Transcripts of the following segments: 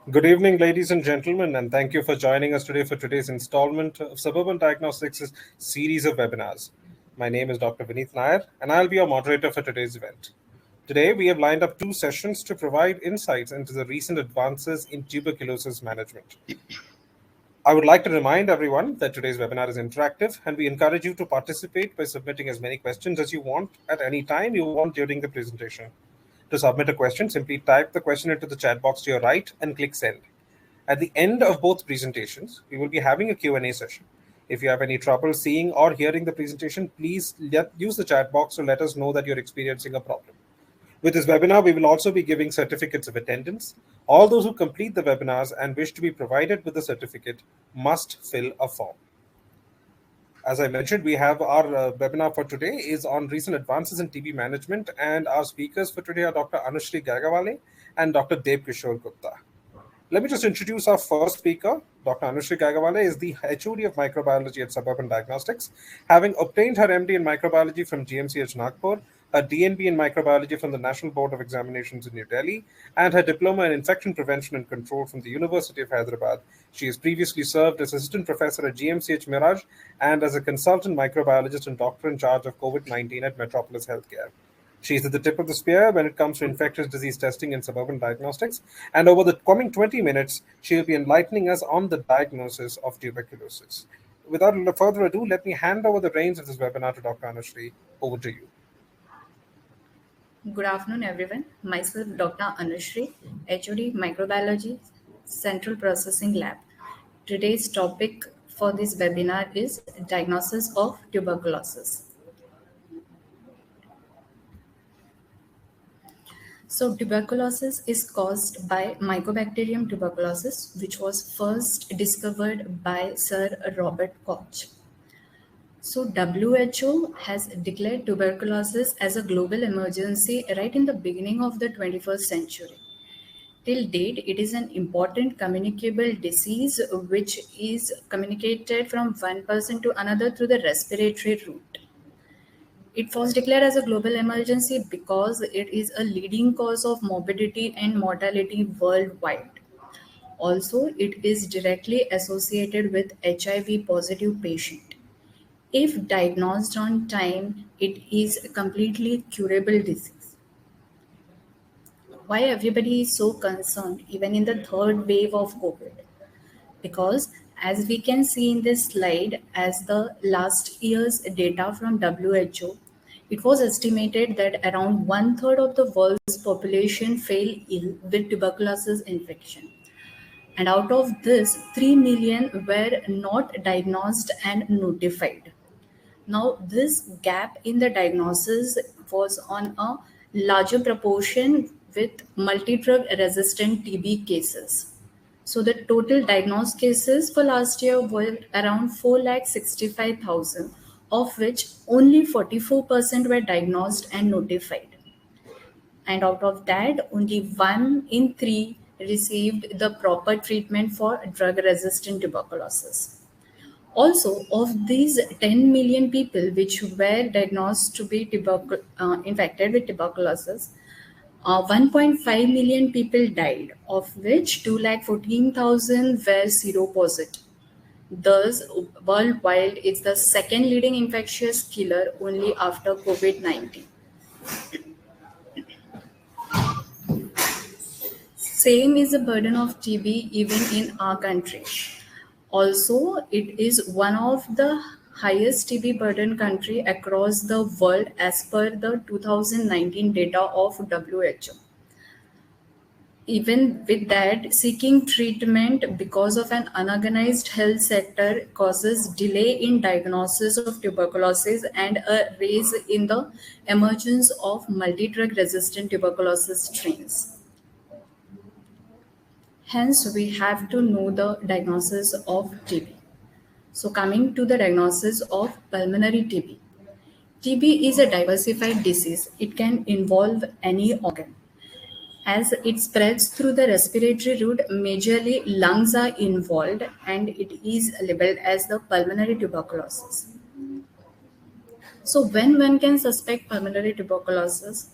Good evening, ladies and gentlemen, and thank you for joining us today for today's installment of Suburban Diagnostics' series of webinars. My name is Dr. Vineet Nair, and I'll be your moderator for today's event. Today, we have lined up two sessions to provide insights into the recent advances in tuberculosis management. I would like to remind everyone that today's webinar is interactive, and we encourage you to participate by submitting as many questions as you want at any time you want during the presentation. To submit a question, simply type the question into the chat box to your right and click send. At the end of both presentations, we will be having a Q&A session. If you have any trouble seeing or hearing the presentation, please use the chat box to let us know that you're experiencing a problem. With this webinar, we will also be giving certificates of attendance. All those who complete the webinars and wish to be provided with the certificate must fill a form. As I mentioned, we have our webinar for today is on recent advances in TB management, and our speakers for today are Dr. Anushri Gagawale and Dr. Dev Kishore Gupta. Let me just introduce our first speaker. Dr. Anushri Gagawale is the HOD of Microbiology at Suburban Diagnostics, having obtained her MD in Microbiology from GMCH Nagpur, her DNB in Microbiology from the National Board of Examinations in New Delhi, and her Diploma in Infection Prevention and Control from the University of Hyderabad. She has previously served as Assistant Professor at GMCH Miraj and as a Consultant Microbiologist and Doctor in Charge of COVID-19 at Metropolis Healthcare. She's at the tip of the spear when it comes to infectious disease testing in Suburban Diagnostics. And over the coming 20 minutes, she'll be enlightening us on the diagnosis of tuberculosis. Without further ado, let me hand over the reins of this webinar to Dr. Anushri. Over to you. Good afternoon, everyone. Myself, Dr. Anushri, HOD Microbiology, Central Processing Lab. Today's topic for this webinar is diagnosis of tuberculosis. So tuberculosis is caused by Mycobacterium tuberculosis, which was first discovered by Sir Robert Koch. So WHO has declared tuberculosis as a global emergency right in the beginning of the 21st century. Till date, it is an important communicable disease which is communicated from one person to another through the respiratory route. It was declared as a global emergency because it is a leading cause of morbidity and mortality worldwide. Also, it is directly associated with HIV positive patient. If diagnosed on time, it is a completely curable disease. Why everybody is so concerned even in the third wave of COVID? Because as we can see in this slide, as the last year's data from WHO, it was estimated that around 1/3 of the world's population fell ill with tuberculosis infection. And out of this, 3 million were not diagnosed and notified. Now, this gap in the diagnosis was on a larger proportion with multi-drug resistant TB cases. So the total diagnosed cases for last year were around 4,65,000, of which only 44% were diagnosed and notified. And out of that, only 1 in 3 received the proper treatment for drug-resistant tuberculosis. Also, of these 10 million people which were diagnosed to be infected with tuberculosis, 1.5 million people died, of which 214,000 were seropositive. Thus, worldwide, it's the second leading infectious killer only after COVID-19. Same is the burden of TB even in our country. Also, it is one of the highest TB burden country across the world as per the 2019 data of WHO. Even with that, seeking treatment because of an unorganized health sector causes delay in diagnosis of tuberculosis and a rise in the emergence of multi-drug resistant tuberculosis strains. Hence, we have to know the diagnosis of TB. So coming to the diagnosis of pulmonary TB. TB is a diversified disease. It can involve any organ. As it spreads through the respiratory route, majorly lungs are involved and it is labeled as the pulmonary tuberculosis. So when one can suspect pulmonary tuberculosis?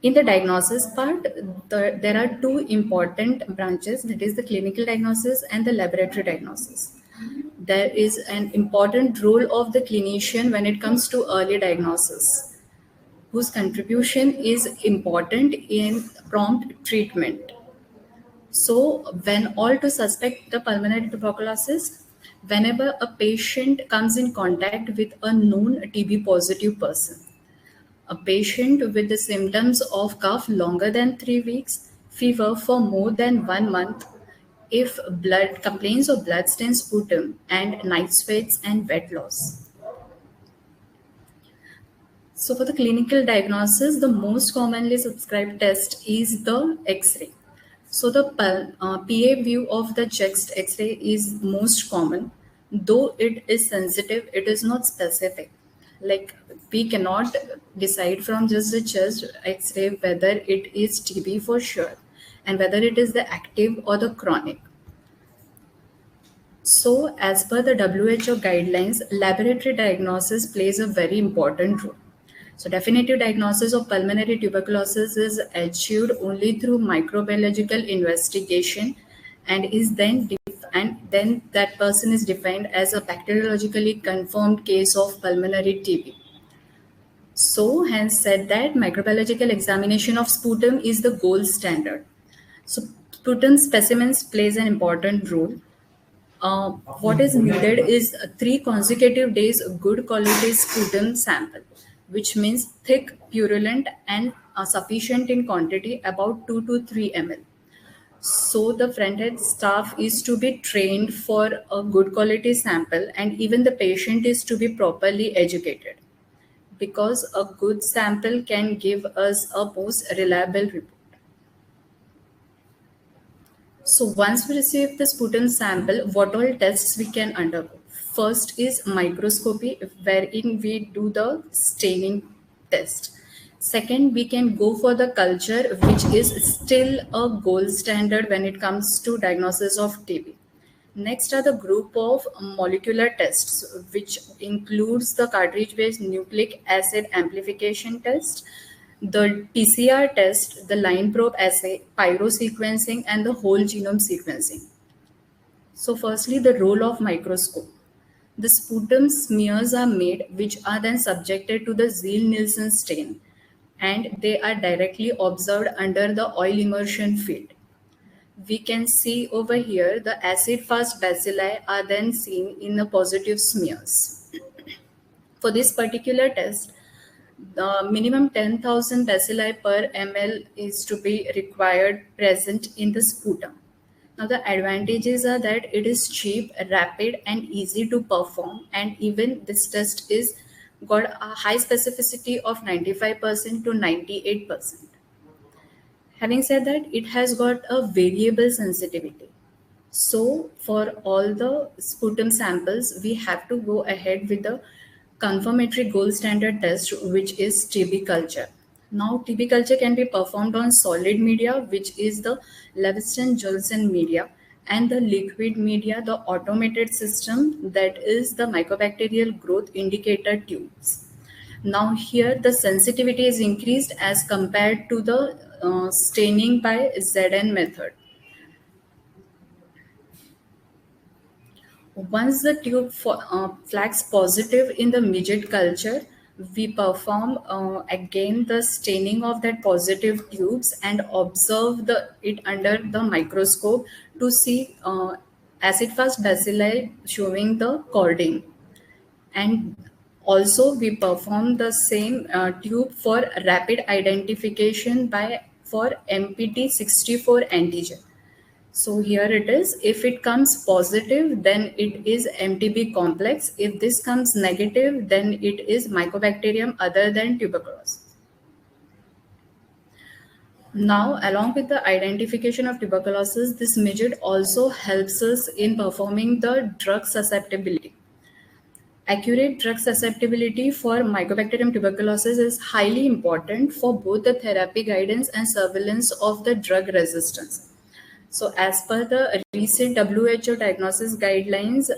In the diagnosis part, there are two important branches, that is the clinical diagnosis and the laboratory diagnosis. There is an important role of the clinician when it comes to early diagnosis, whose contribution is important in prompt treatment. So, when all to suspect the pulmonary tuberculosis, whenever a patient comes in contact with a known TB positive person, a patient with the symptoms of cough longer than 3 weeks, fever for more than 1 month, if blood complains of blood stains, sputum, and night sweats and wet loss. So, for the clinical diagnosis, the most commonly subscribed test is the X-ray. So, the PA view of the chest X-ray is most common, though it is sensitive. It is not specific. Like, we cannot decide from just the chest X-ray whether it is TB for sure, and whether it is the active or the chronic. So, as per the WHO guidelines, laboratory diagnosis plays a very important role. So, definitive diagnosis of pulmonary tuberculosis is achieved only through microbiological investigation, and then that person is defined as a bacteriologically confirmed case of pulmonary TB. So, hence said that microbiological examination of sputum is the gold standard. So, sputum specimens plays an important role. What is needed is 3 consecutive days good quality sputum sample, which means thick, purulent, and sufficient in quantity, about 2 to 3 ml. So the front-end staff is to be trained for a good quality sample, and even the patient is to be properly educated, because a good sample can give us a most reliable report. So once we receive the sputum sample, what all tests we can undergo? First is microscopy, wherein we do the staining test. Second, we can go for the culture, which is still a gold standard when it comes to diagnosis of TB. Next are the group of molecular tests, which includes the cartridge-based nucleic acid amplification test, the PCR test, the line probe assay, pyrosequencing, and the whole genome sequencing. So, firstly, the role of microscope. The sputum smears are made, which are then subjected to the Ziehl-Neelsen stain, and they are directly observed under the oil immersion field. We can see over here the acid-fast bacilli are then seen in the positive smears. For this particular test, the minimum 10,000 bacilli per ml is to be required present in the sputum. Now, the advantages are that it is cheap, rapid, and easy to perform, and even this test is got a high specificity of 95% to 98%. Having said that, it has got a variable sensitivity. So, for all the sputum samples, we have to go ahead with the confirmatory gold standard test, which is TB culture. Now, TB culture can be performed on solid media, which is the Lewiston-Johnson media, and the liquid media, the automated system, that is the mycobacterial growth indicator tubes. Now, here the sensitivity is increased as compared to the staining by ZN method. Once the tube flags positive in the midget culture, we perform again the staining of that positive tubes and observe it under the microscope to see acid-fast bacilli showing the cording. And also we perform the same tube for rapid identification for MPT64 antigen. So here it is. If it comes positive, then it is MTB complex. If this comes negative, then it is Mycobacterium other than tuberculosis. Now, along with the identification of tuberculosis, this midget also helps us in performing the drug susceptibility. Accurate drug susceptibility for Mycobacterium tuberculosis is highly important for both the therapy guidance and surveillance of the drug resistance. So, as per the recent WHO diagnosis guidelines,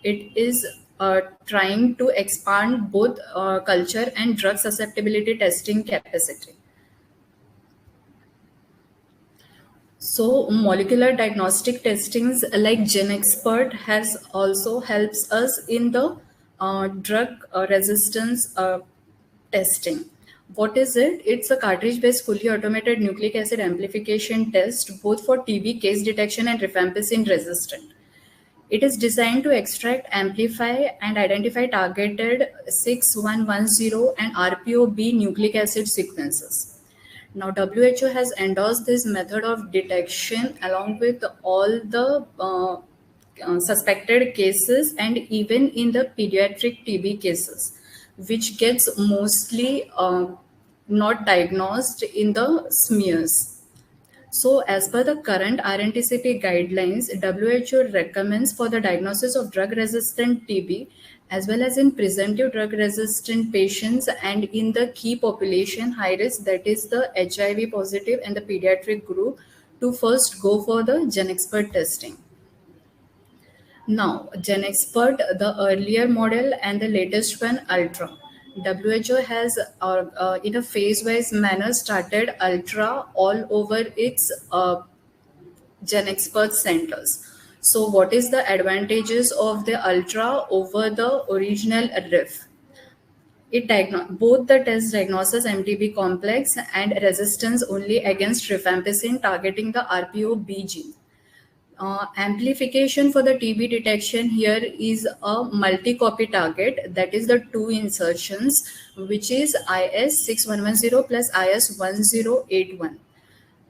it is trying to expand both culture and drug susceptibility testing capacity. So molecular diagnostic testings like GenExpert has also helps us in the drug resistance testing. What is it? It's a cartridge-based fully automated nucleic acid amplification test both for TB case detection and rifampicin resistant. It is designed to extract, amplify, and identify targeted 6110 and RPOB nucleic acid sequences. Now, WHO has endorsed this method of detection along with all the suspected cases and even in the pediatric TB cases, which gets mostly not diagnosed in the smears. So, as per the current RNTCP guidelines, WHO recommends for the diagnosis of drug resistant TB as well as in presumptive drug resistant patients and in the key population high risk, that is the HIV positive and the pediatric group, to first go for the GenExpert testing. Now, GenExpert, the earlier model and the latest one, Ultra. WHO has, in a phase-wise manner, started Ultra all over its GenExpert centers. So, what is the advantages of the Ultra over the original RIF? Both the tests diagnoses MTB complex and resistance only against rifampicin targeting the RPOB gene. Amplification for the TB detection here is a multi-copy target, that is the two insertions, which is IS6110 plus IS1081.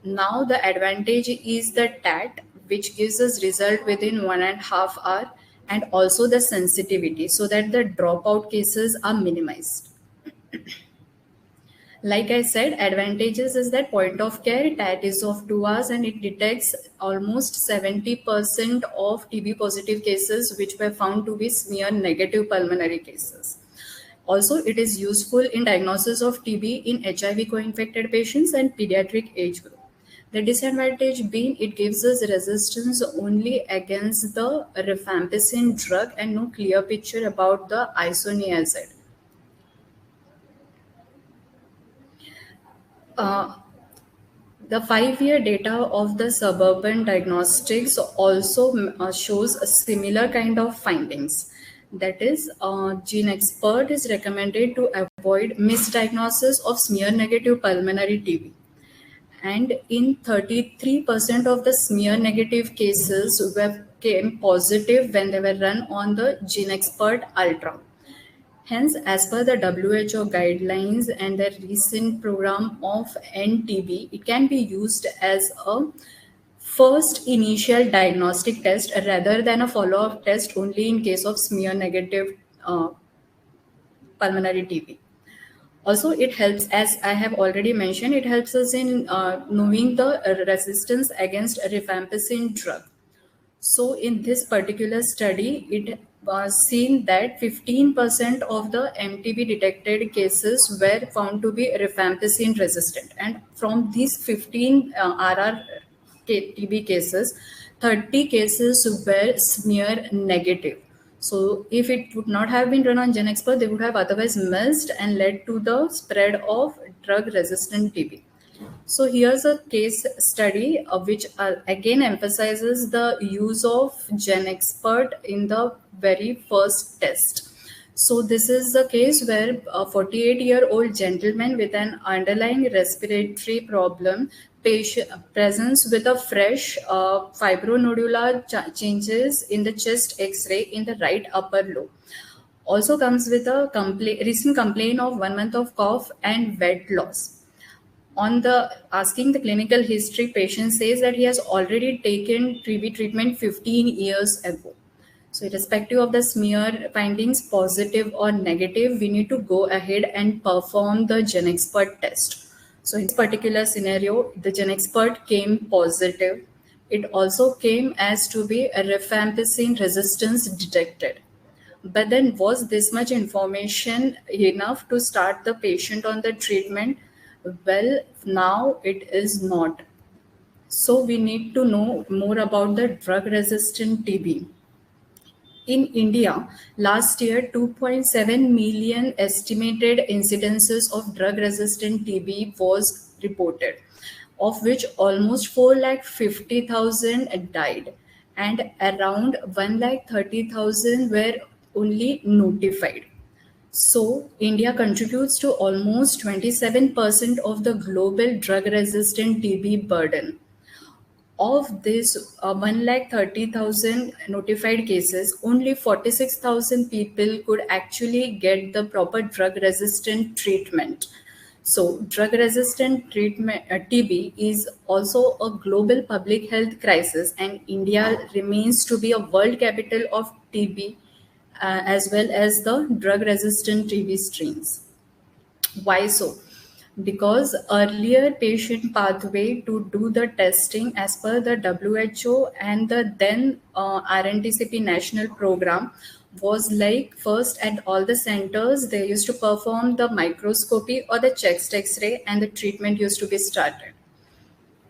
Now the advantage is the TAT, which gives us result within 1.5 hours, and also the sensitivity so that the dropout cases are minimized. Like I said, advantages is that point of care TAT is of 2 hours and it detects almost 70% of TB positive cases which were found to be smear negative pulmonary cases. Also, it is useful in diagnosis of TB in HIV co-infected patients and pediatric age group. The disadvantage being it gives us resistance only against the rifampicin drug and no clear picture about the isoniazid. The 5-year data of the Suburban Diagnostics also shows a similar kind of findings. That is, GenExpert is recommended to avoid misdiagnosis of smear negative pulmonary TB. And in 33% of the smear negative cases came positive when they were run on the GenExpert Ultra. Hence, as per the WHO guidelines and the recent program of NTB, it can be used as a first initial diagnostic test rather than a follow-up test only in case of smear negative pulmonary TB. Also, it helps, as I have already mentioned, it helps us in knowing the resistance against rifampicin drug. So in this particular study, it was seen that 15% of the MTB detected cases were found to be rifampicin resistant. And from these 15 RR TB cases, 30 cases were smear negative. So if it would not have been run on GenExpert, they would have otherwise missed and led to the spread of drug-resistant TB. So here's a case study which again emphasizes the use of GenExpert in the very first test. So this is a case where a 48-year-old gentleman with an underlying respiratory problem patient presents with a fresh fibronodular changes in the chest X-ray in the right upper lobe. Also comes with a recent complaint of 1 month of cough and weight loss. On the asking the clinical history, patient says that he has already taken TB treatment 15 years ago. So irrespective of the smear findings, positive or negative, we need to go ahead and perform the GenExpert test. So in this particular scenario, the GenExpert came positive. It also came as to be a rifampicin resistance detected. But then was this much information enough to start the patient on the treatment? Well, now it is not. So we need to know more about the drug-resistant TB. In India, last year, 2.7 million estimated incidences of drug-resistant TB was reported. of which almost 4,50,000 died, and around 1,30,000 were only notified. So, India contributes to almost 27% of the global drug resistant TB burden. Of this 1,30,000 notified cases, only 46,000 people could actually get the proper drug resistant treatment. So, drug resistant treatment TB is also a global public health crisis, and India remains to be a world capital of TB as well as the drug resistant TB strains. Why so? Because earlier patient pathway to do the testing as per the WHO and the then RNTCP national program was like first at all the centers they used to perform the microscopy or the chest X-ray and the treatment used to be started.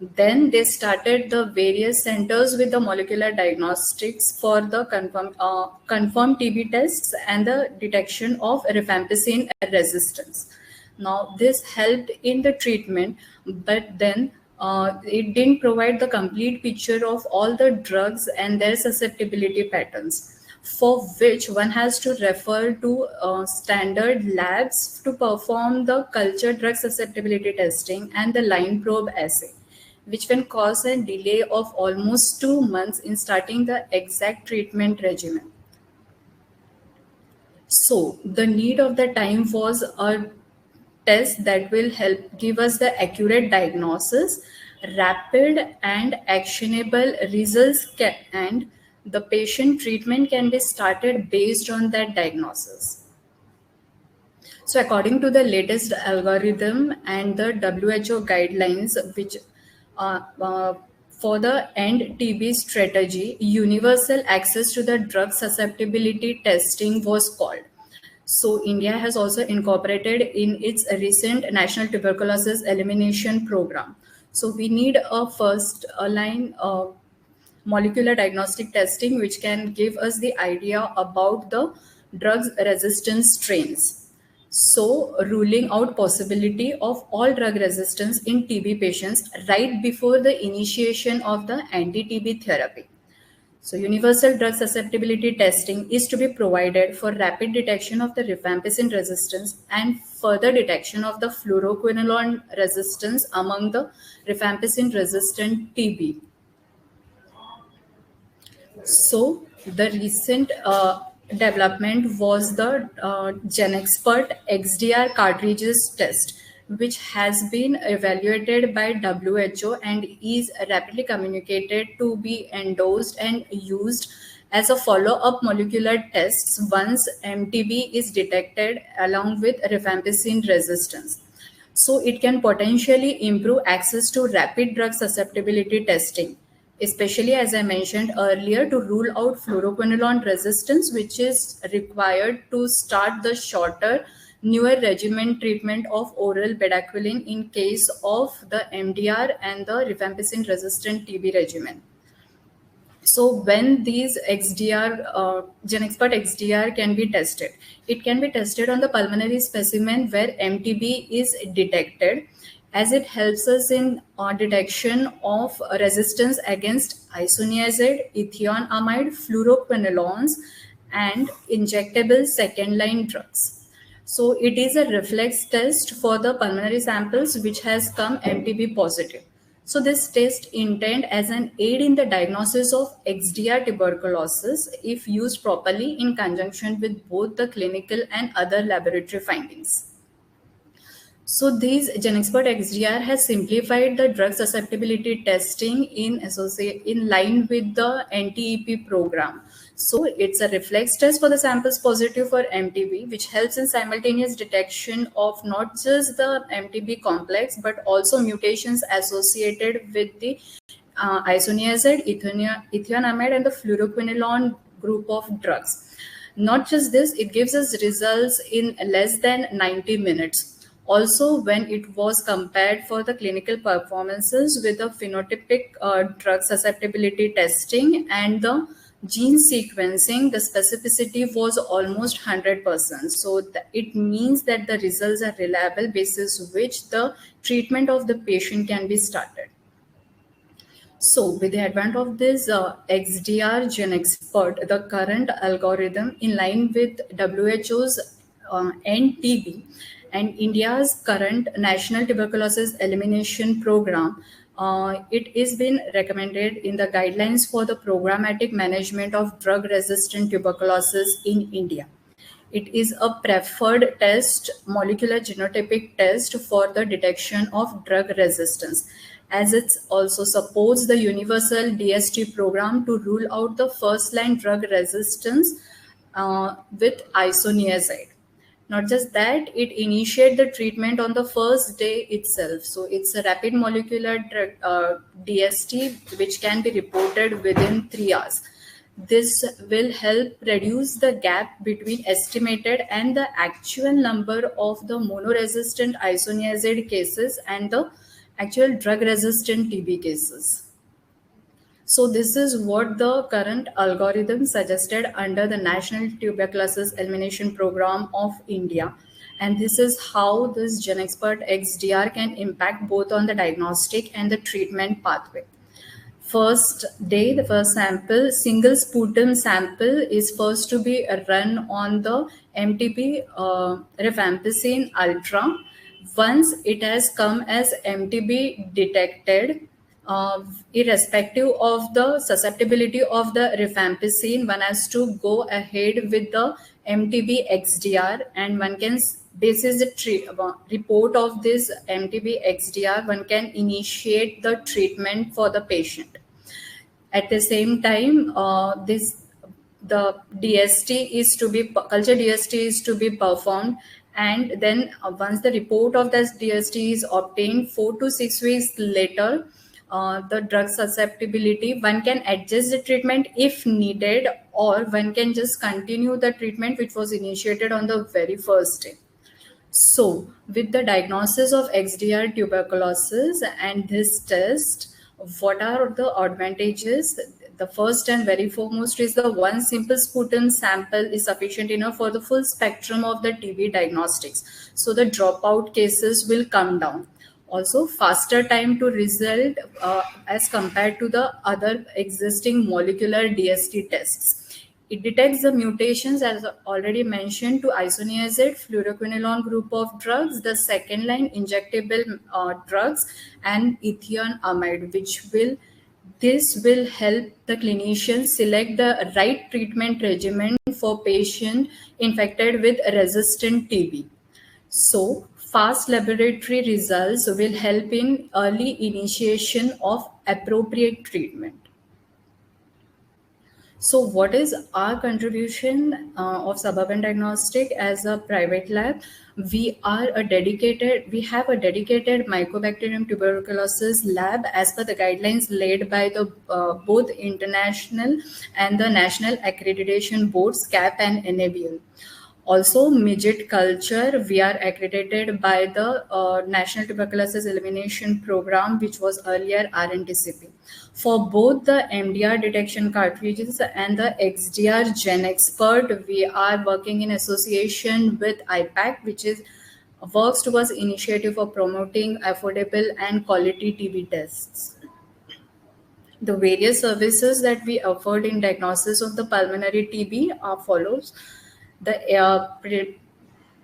Then they started the various centers with the molecular diagnostics for the confirmed TB tests and the detection of rifampicin resistance. Now, this helped in the treatment, but then it didn't provide the complete picture of all the drugs and their susceptibility patterns, for which one has to refer to standard labs to perform the culture drug susceptibility testing and the line probe assay, which can cause a delay of almost 2 months in starting the exact treatment regimen. So, the need of the time was a test that will help give us the accurate diagnosis, rapid and actionable results, and the patient treatment can be started based on that diagnosis. So, according to the latest algorithm and the WHO guidelines, which for the end TB strategy, universal access to the drug susceptibility testing was called. So, India has also incorporated in its recent National Tuberculosis Elimination Program. So, we need a first line molecular diagnostic testing which can give us the idea about the drugs resistance strains. So, ruling out possibility of all drug resistance in TB patients right before the initiation of the anti-TB therapy. So, universal drug susceptibility testing is to be provided for rapid detection of the rifampicin resistance and further detection of the fluoroquinolone resistance among the rifampicin resistant TB. So the recent development was the GenExpert XDR cartridges test, which has been evaluated by WHO and is rapidly communicated to be endorsed and used as a follow-up molecular test once MTB is detected along with rifampicin resistance. So it can potentially improve access to rapid drug susceptibility testing, especially as I mentioned earlier, to rule out fluoroquinolone resistance, which is required to start the shorter, newer regimen treatment of oral bedaquiline in case of the MDR and the rifampicin resistant TB regimen. So when these GenExpert XDR can be tested, it can be tested on the pulmonary specimen where MTB is detected, as it helps us in detection of resistance against isoniazid, ethionamide, fluoroquinolones, and injectable second-line drugs. So it is a reflex test for the pulmonary samples which has come MTB positive. So this test intended as an aid in the diagnosis of XDR tuberculosis if used properly in conjunction with both the clinical and other laboratory findings. So these GenExpert XDR has simplified the drug susceptibility testing in line with the NTEP program. So it's a reflex test for the samples positive for MTB, which helps in simultaneous detection of not just the MTB complex, but also mutations associated with the isoniazid, ethionamide, and the fluoroquinolone group of drugs. Not just this, it gives us results in less than 90 minutes. Also, when it was compared for the clinical performances with the phenotypic drug susceptibility testing and the gene sequencing, the specificity was almost 100%. So it means that the results are reliable, basis which the treatment of the patient can be started. So, with the advent of this XDR GenExpert, the current algorithm in line with WHO's NTB and India's current National Tuberculosis Elimination Program, it is been recommended in the guidelines for the programmatic management of drug-resistant tuberculosis in India. It is a preferred test, molecular genotypic test for the detection of drug resistance, as it also supports the universal DST program to rule out the first line drug resistance with isoniazid. Not just that, it initiates the treatment on the first day itself. So it's a rapid molecular drug, DST, which can be reported within 3 hours. This will help reduce the gap between estimated and the actual number of the monoresistant isoniazid cases and the actual drug resistant TB cases. So this is what the current algorithm suggested under the National Tuberculosis Elimination Program of India. And this is how this GenExpert XDR can impact both on the diagnostic and the treatment pathway. First day, the first sample, single sputum sample is first to be run on the MTB rifampicin ultra. Once it has come as MTB detected, irrespective of the susceptibility of the rifampicin, one has to go ahead with the MTB XDR, and one can, basis the report of this MTB XDR, one can initiate the treatment for the patient. At the same time, the DST is to be culture DST is to be performed, and then once the report of this DST is obtained, 4 to 6 weeks later, the drug susceptibility, one can adjust the treatment if needed, or one can just continue the treatment which was initiated on the very first day. So, with the diagnosis of XDR tuberculosis and this test, what are the advantages? The first and very foremost is the one simple sputum sample is sufficient enough for the full spectrum of the TB diagnostics. So, the dropout cases will come down. Also, faster time to result as compared to the other existing molecular DST tests. It detects the mutations, as already mentioned, to isoniazid, fluoroquinolone group of drugs, the second line injectable drugs, and ethionamide, this will help the clinician select the right treatment regimen for patient infected with resistant TB. So, fast laboratory results will help in early initiation of appropriate treatment. So, what is our contribution of Suburban Diagnostic as a private lab? We have a dedicated Mycobacterium tuberculosis lab as per the guidelines laid by the both international and the national accreditation boards, CAP and NABL. Also, midget culture, we are accredited by the National Tuberculosis Elimination Program, which was earlier RNTCP. For both the MDR detection cartridges and the XDR GenExpert, we are working in association with IPAC, which is works towards initiative for promoting affordable and quality TB tests. The various services that we offered in diagnosis of the pulmonary TB are follows. The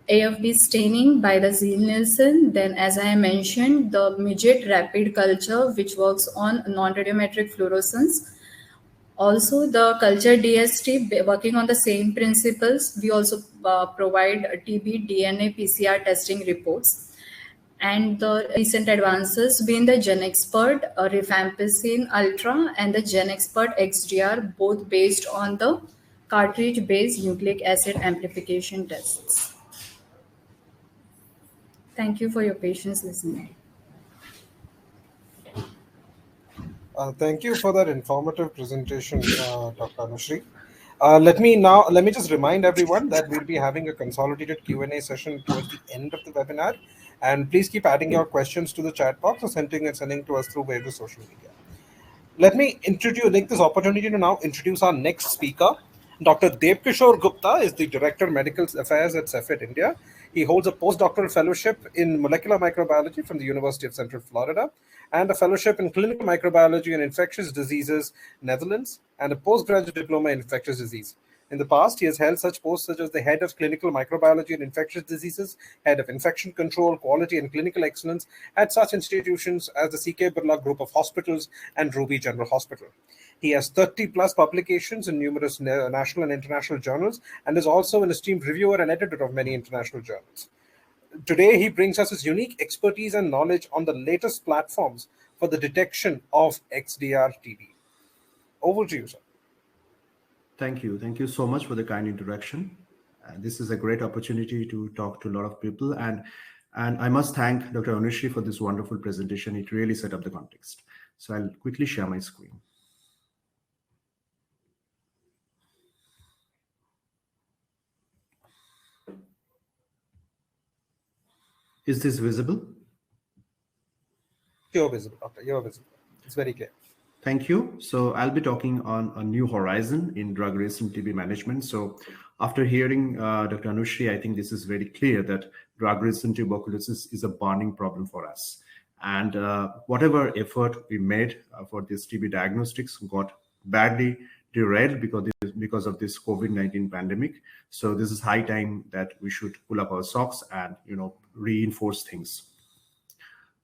AFB staining by the Ziehl-Neelsen, then as I mentioned, the midget rapid culture, which works on non-radiometric fluorescence. Also, the culture DST, working on the same principles, we also provide TB DNA PCR testing reports. And the recent advances being the GenExpert, rifampicin Ultra, and the GenExpert XDR, both based on the cartridge-based nucleic acid amplification tests. Thank you for your patience listening. Thank you for that informative presentation, Dr. Anushree. Let me just remind everyone that we'll be having a consolidated Q&A session towards the end of the webinar. And please keep adding your questions to the chat box or sending to us through various social media. Let me take this opportunity to now introduce our next speaker. Dr. Devkishore Gupta is the Director of Medical Affairs at Cepheid India. He holds a postdoctoral fellowship in molecular microbiology from the University of Central Florida and a fellowship in clinical microbiology and infectious diseases, Netherlands, and a postgraduate diploma in infectious disease. In the past, he has held such posts such as the head of clinical microbiology and infectious diseases, head of infection control, quality, and clinical excellence at such institutions as the CK Birla Group of Hospitals and Ruby General Hospital. He has 30 plus publications in numerous national and international journals and is also an esteemed reviewer and editor of many international journals. Today, he brings us his unique expertise and knowledge on the latest platforms for the detection of XDR TB. Over to you, sir. Thank you. Thank you so much for the kind introduction. This is a great opportunity to talk to a lot of people. And I must thank Dr. Anushri for this wonderful presentation. It really set up the context. So I'll quickly share my screen. Is this visible? You're visible, doctor. You're visible. It's very clear. Thank you. So I'll be talking on a new horizon in drug-resistant TB management. So after hearing Dr. Anushri, I think this is very clear that drug-resistant tuberculosis is a burning problem for us. And whatever effort we made for this TB diagnostics got badly derailed because of this COVID-19 pandemic. So this is high time that we should pull up our socks and reinforce things.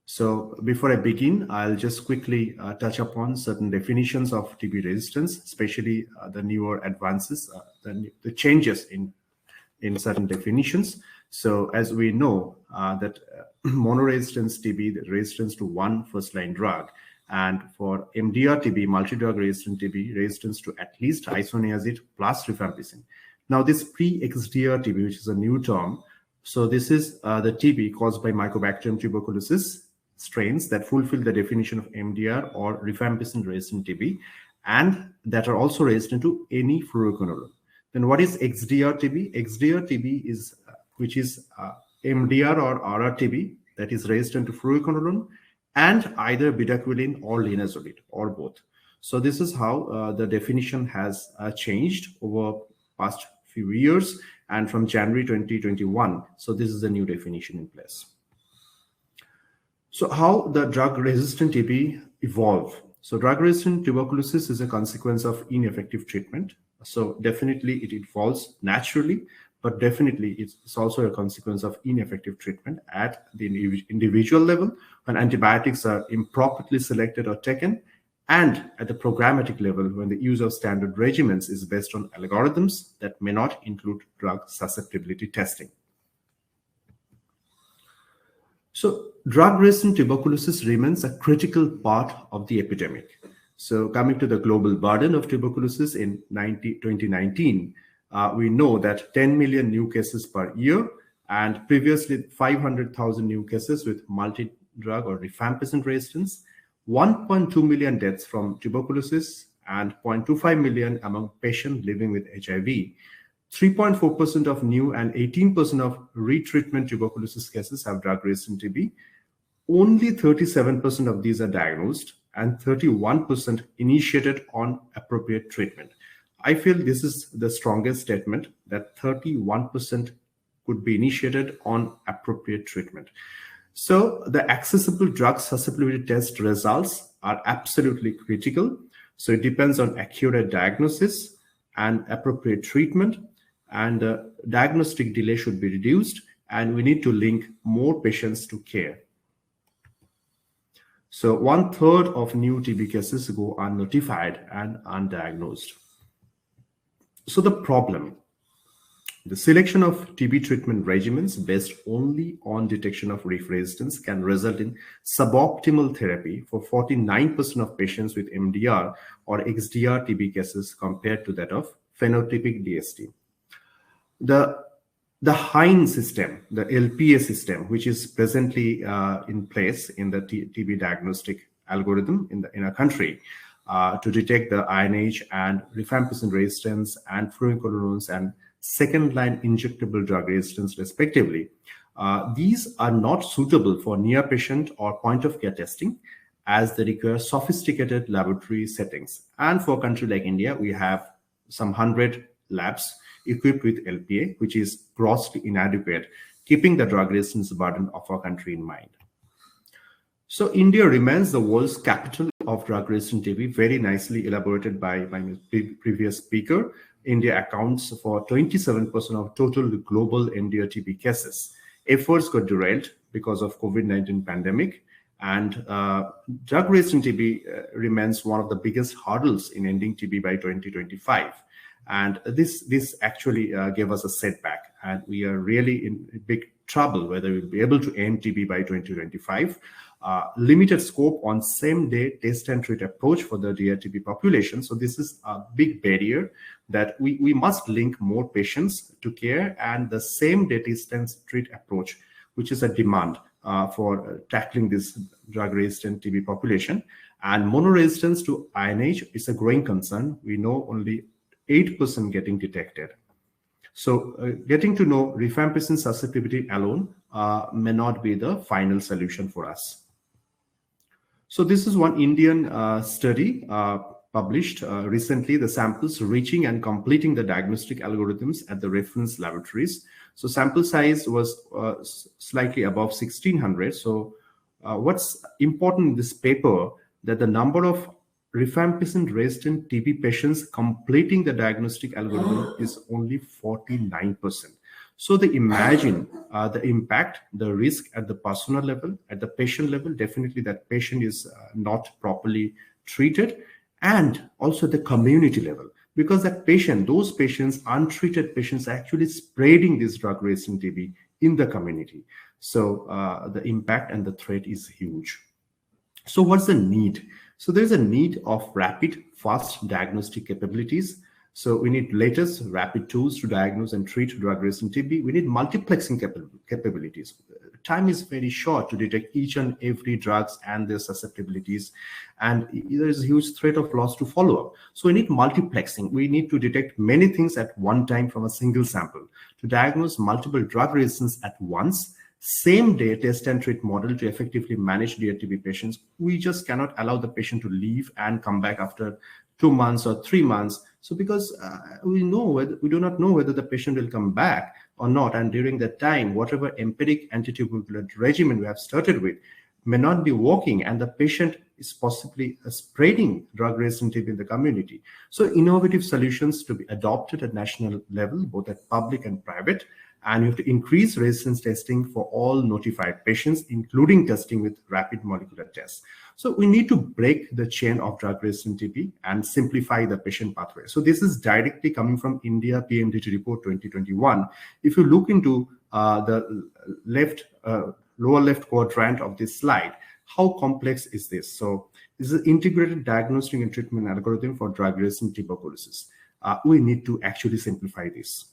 So before I begin, I'll just quickly touch upon certain definitions of TB resistance, especially the newer advances, the changes in certain definitions. So as we know that monoresistance TB, the resistance to one first-line drug, and for MDR TB, multi-drug resistant TB, resistance to at least isoniazid plus rifampicin. Now this pre-XDR TB, which is a new term, so this is the TB caused by Mycobacterium tuberculosis strains that fulfill the definition of MDR or rifampicin resistant TB and that are also resistant to any fluoroquinolone. Then what is XDR TB? XDR TB is which is MDR or RR-TB that is resistant to fluoroquinolone and either bedaquiline or linezolid or both. So this is how the definition has changed over past few years and from January 2021. So this is a new definition in place. So how the drug-resistant TB evolve? So drug-resistant tuberculosis is a consequence of ineffective treatment. So definitely it evolves naturally, but definitely it's also a consequence of ineffective treatment at the individual level when antibiotics are improperly selected or taken, and at the programmatic level when the use of standard regimens is based on algorithms that may not include drug susceptibility testing. So drug-resistant tuberculosis remains a critical part of the epidemic. So coming to the global burden of tuberculosis in 2019, we know that 10 million new cases per year and previously 500,000 new cases with multi-drug or rifampicin resistance, 1.2 million deaths from tuberculosis and 0.25 million among patients living with HIV. 3.4% of new and 18% of retreatment tuberculosis cases have drug-resistant TB. Only 37% of these are diagnosed and 31% initiated on appropriate treatment. I feel this is the strongest statement that 31% could be initiated on appropriate treatment. So the accessible drug susceptibility test results are absolutely critical. So it depends on accurate diagnosis and appropriate treatment, and the diagnostic delay should be reduced, and we need to link more patients to care. So 1/3 of new TB cases go unnotified and undiagnosed. So the problem, the selection of TB treatment regimens based only on detection of RIF resistance can result in suboptimal therapy for 49% of patients with MDR or XDR TB cases compared to that of phenotypic DST. The Hines system, the LPA system, which is presently in place in the TB diagnostic algorithm in our country to detect the INH and rifampicin resistance and fluoroquinolones and second-line injectable drug resistance, respectively. These are not suitable for near-patient or point-of-care testing, as they require sophisticated laboratory settings. And for a country like India, we have some 100 labs equipped with LPA, which is grossly inadequate, keeping the drug resistance burden of our country in mind. So India remains the world's capital of drug-resistant TB, very nicely elaborated by my previous speaker. India accounts for 27% of total global MDR TB cases. Efforts got derailed because of COVID-19 pandemic, and drug-resistant TB remains one of the biggest hurdles in ending TB by 2025. And this actually gave us a setback, and we are really in big trouble whether we'll be able to end TB by 2025. Limited scope on same-day test and treat approach for the DRTB population. So this is a big barrier that we must link more patients to care, and the same-day test and treat approach, which is a demand for tackling this drug-resistant TB population. And monoresistance to INH is a growing concern. We know only 8% getting detected. So getting to know rifampicin susceptibility alone may not be the final solution for us. So this is one Indian study published recently, the samples reaching and completing the diagnostic algorithms at the reference laboratories. So sample size was slightly above 1600. So what's important in this paper, that the number of rifampicin resistant TB patients completing the diagnostic algorithm is only 49%. So they imagine the impact, the risk at the personal level, at the patient level. Definitely that patient is not properly treated, and also the community level, because that patient, those patients, untreated patients, are actually spreading this drug-resistant TB in the community. So the impact and the threat is huge. So what's the need? So there's a need of rapid, fast diagnostic capabilities. So we need latest rapid tools to diagnose and treat drug-resistant TB. We need multiplexing capabilities. Time is very short to detect each and every drugs and their susceptibilities, and there is a huge threat of loss to follow-up. So we need multiplexing. We need to detect many things at one time from a single sample to diagnose multiple drug resistance at once. Same-day test and treat model to effectively manage DRTB patients. We just cannot allow the patient to leave and come back after 2 months or 3 months. So because we do not know whether the patient will come back or not, and during that time, whatever empiric antituberculin regimen we have started with may not be working, and the patient is possibly spreading drug-resistant TB in the community. So innovative solutions to be adopted at national level, both at public and private, and you have to increase resistance testing for all notified patients, including testing with rapid molecular tests. So we need to break the chain of drug-resistant TB and simplify the patient pathway. So this is directly coming from India PMDT report 2021. If you look into the lower left quadrant of this slide, how complex is this? So this is an integrated diagnostic and treatment algorithm for drug-resistant tuberculosis. We need to actually simplify this.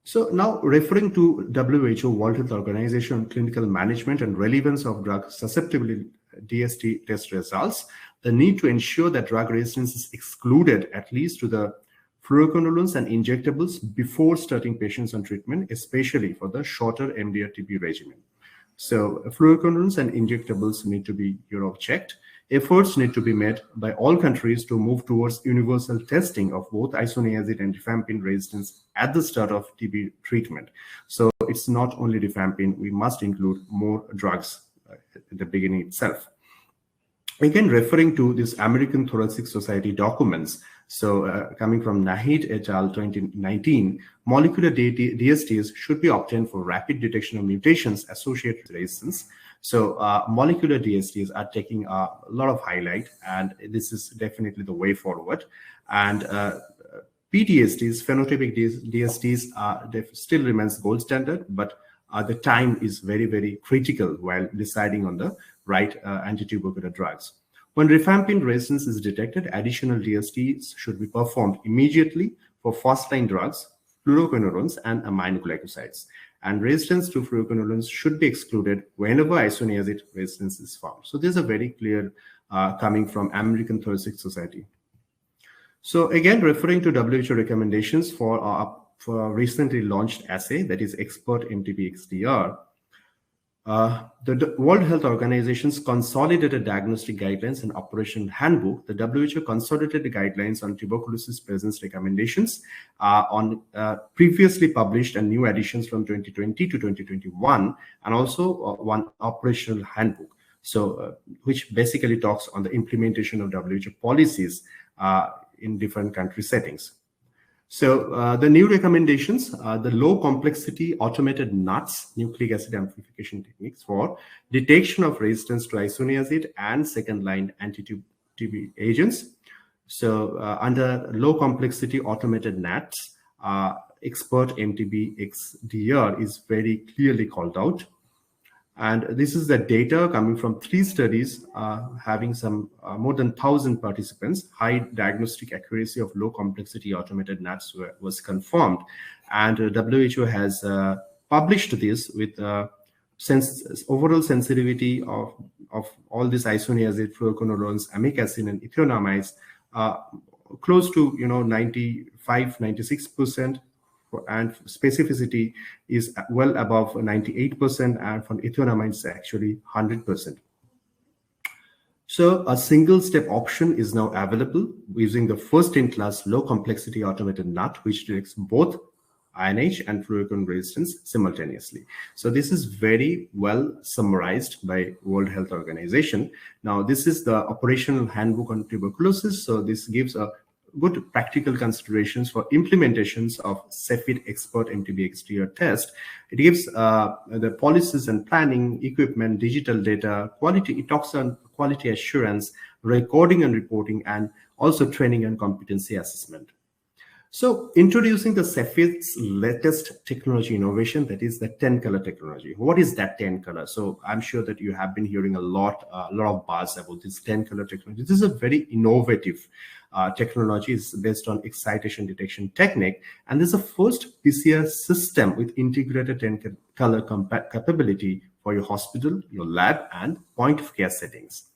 So now, referring to WHO, World Health Organization, clinical management and relevance of drug susceptibility DST test results, the need to ensure that drug resistance is excluded at least to the fluoroquinolones and injectables before starting patients on treatment, especially for the shorter MDR-TB regimen. So fluoroquinolones and injectables need to be checked. Efforts need to be made by all countries to move towards universal testing of both isoniazid and rifampin resistance at the start of TB treatment. So it's not only rifampin, we must include more drugs at the beginning itself. Again, referring to this American Thoracic Society documents, so coming from Nahid et al. 2019, molecular DSTs should be obtained for rapid detection of mutations associated with resistance. So molecular DSTs are taking a lot of highlight, and this is definitely the way forward. And PDSTs, phenotypic DSTs, still remains gold standard, but the time is very, very critical while deciding on the right antitubercular drugs. When rifampin resistance is detected, additional DSTs should be performed immediately for first-line drugs, fluoroquinolones, and aminoglycosides. And resistance to fluoroquinolones should be excluded whenever isoniazid resistance is found. So there's a very clear coming from American Thoracic Society. So again, referring to WHO recommendations for a recently launched assay, that is Expert MTB XDR, The World Health Organization's Consolidated Diagnostic Guidelines and Operational Handbook, the WHO Consolidated Guidelines on Tuberculosis Presence Recommendations, on previously published and new editions from 2020 to 2021, and also one operational handbook. So, which basically talks on the implementation of WHO policies in different country settings. So the new recommendations are the low complexity automated NATs, nucleic acid amplification techniques, for detection of resistance to isoniazid and second line anti-TB agents. So under low complexity automated NATs, expert MTB XDR is very clearly called out. And this is the data coming from 3 studies having some more than 1,000 participants. High diagnostic accuracy of low complexity automated NATs was confirmed. And WHO has published this with overall sensitivity of all this isoniazid, fluoroquinolones, amic acid, and ethionamides close to 95-96%. And specificity is well above 98%, and for ethionamides actually 100%. So a single step option is now available using the first-in-class low complexity automated NAT, which detects both INH and fluoroquinolone resistance simultaneously. So this is very well summarized by World Health Organization. Now this is the operational handbook on tuberculosis. So this gives a good practical considerations for implementations of Cepheid Expert MTB XDR test. It gives the policies and planning, equipment, digital data, quality. It talks on quality assurance, recording and reporting, and also training and competency assessment. So introducing the Cepheid's latest technology innovation, that is the 10-color technology. What is that 10-color? So I'm sure that you have been hearing a lot of buzz about this 10-color technology. This is a very innovative technology. It's based on excitation detection technique. And this is the first PCR system with integrated 10-color capability for your hospital, your lab, and point of care settings.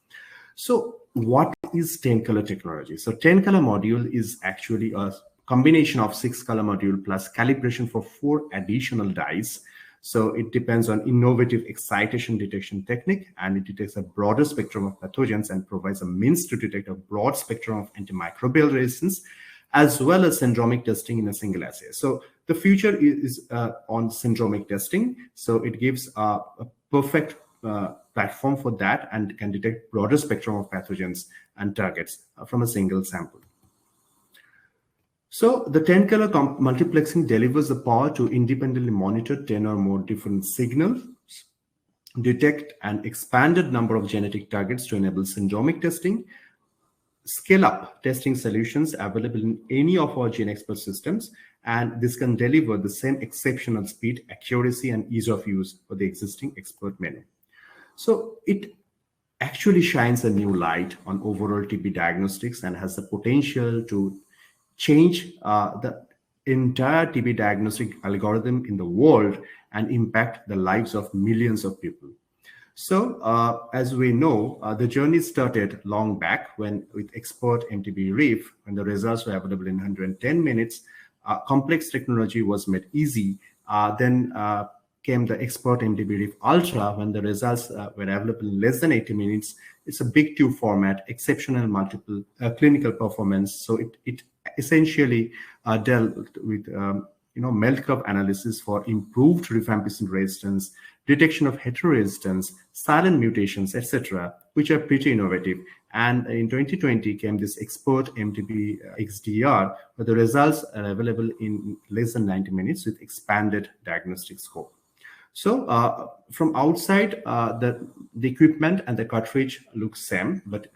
So what is 10-color technology? So 10-color module is actually a combination of 6-color module plus calibration for 4 additional dyes. So it depends on innovative excitation detection technique, and it detects a broader spectrum of pathogens and provides a means to detect a broad spectrum of antimicrobial resistance, as well as syndromic testing in a single assay. So the future is on syndromic testing. So it gives a perfect platform for that and can detect broader spectrum of pathogens and targets from a single sample. So the 10-color multiplexing delivers the power to independently monitor 10 or more different signals, detect an expanded number of genetic targets to enable syndromic testing, scale up testing solutions available in any of our GeneXpert systems, and this can deliver the same exceptional speed, accuracy, and ease of use for the existing expert menu. So it actually shines a new light on overall TB diagnostics and has the potential to change the entire TB diagnostic algorithm in the world and impact the lives of millions of people. So as we know, the journey started long back when with Expert MTB Reef, when the results were available in 110 minutes, complex technology was made easy. Then came the Expert MTB Reef Ultra, when the results were available in less than 80 minutes. It's a big tube format, exceptional multiple clinical performance. So it essentially dealt with melt curve analysis for improved rifampicin resistance, detection of heteroresistance, silent mutations, etc., which are pretty innovative. And in 2020 came this Expert MTB XDR, where the results are available in less than 90 minutes with expanded diagnostic scope. So from outside, the equipment and the cartridge look same, but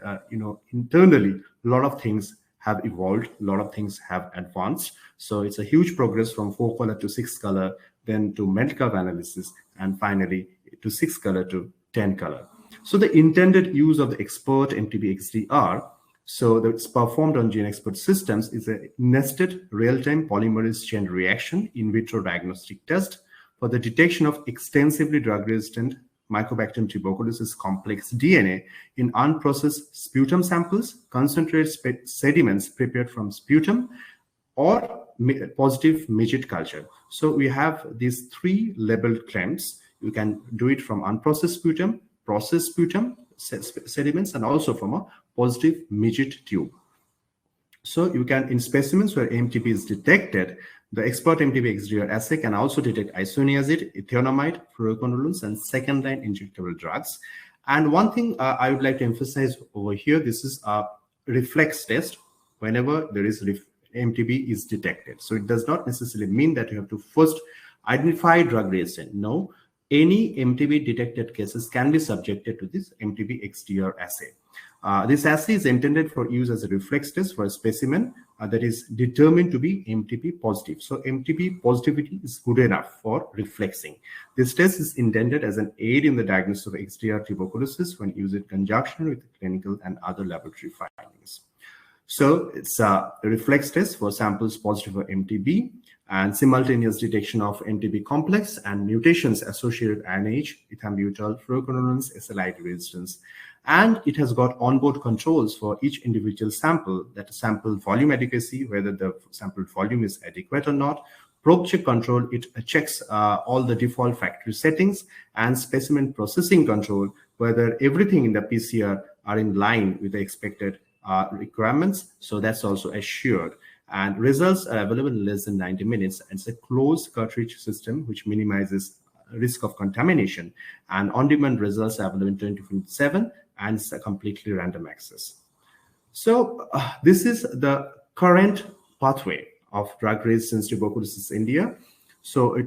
internally, a lot of things have evolved, a lot of things have advanced. So it's a huge progress from 4-color to 6-color, then to melt curve analysis, and finally to 6-color to 10-color. So the intended use of the Expert MTB XDR, so that's performed on GeneXpert systems, is a nested real-time polymerase chain reaction in vitro diagnostic test for the detection of extensively drug-resistant Mycobacterium tuberculosis complex DNA in unprocessed sputum samples, concentrated sediments prepared from sputum, or positive midget culture. So we have these 3 labeled claims. You can do it from unprocessed sputum, processed sputum, sediments, and also from a positive midget tube. So you can, in specimens where AMTP is detected, the expert MTB XDR assay can also detect isoniazid, ethionamide, fluoroquinolones, and second-line injectable drugs. And one thing I would like to emphasize over here, this is a reflex test whenever there is MTB is detected. So it does not necessarily mean that you have to first identify drug resistant. No, any MTB detected cases can be subjected to this MTB XDR assay. This assay is intended for use as a reflex test for a specimen that is determined to be MTP positive. So MTP positivity is good enough for reflexing. This test is intended as an aid in the diagnosis of XDR tuberculosis when used in conjunction with clinical and other laboratory findings. So it's a reflex test for samples positive for MTB and simultaneous detection of MTB complex and mutations associated with INH, ethambutol, fluoroquinolones, SLID resistance. And it has got onboard controls for each individual sample, that sample volume adequacy, whether the sample volume is adequate or not. Probe check control, it checks all the default factory settings, and specimen processing control, whether everything in the PCR are in line with the expected requirements. So that's also assured. And results are available in less than 90 minutes. And it's a closed cartridge system, which minimizes risk of contamination. And on-demand results are available in 24/7, and it's a completely random access. So this is the current pathway of drug resistance tuberculosis in India. So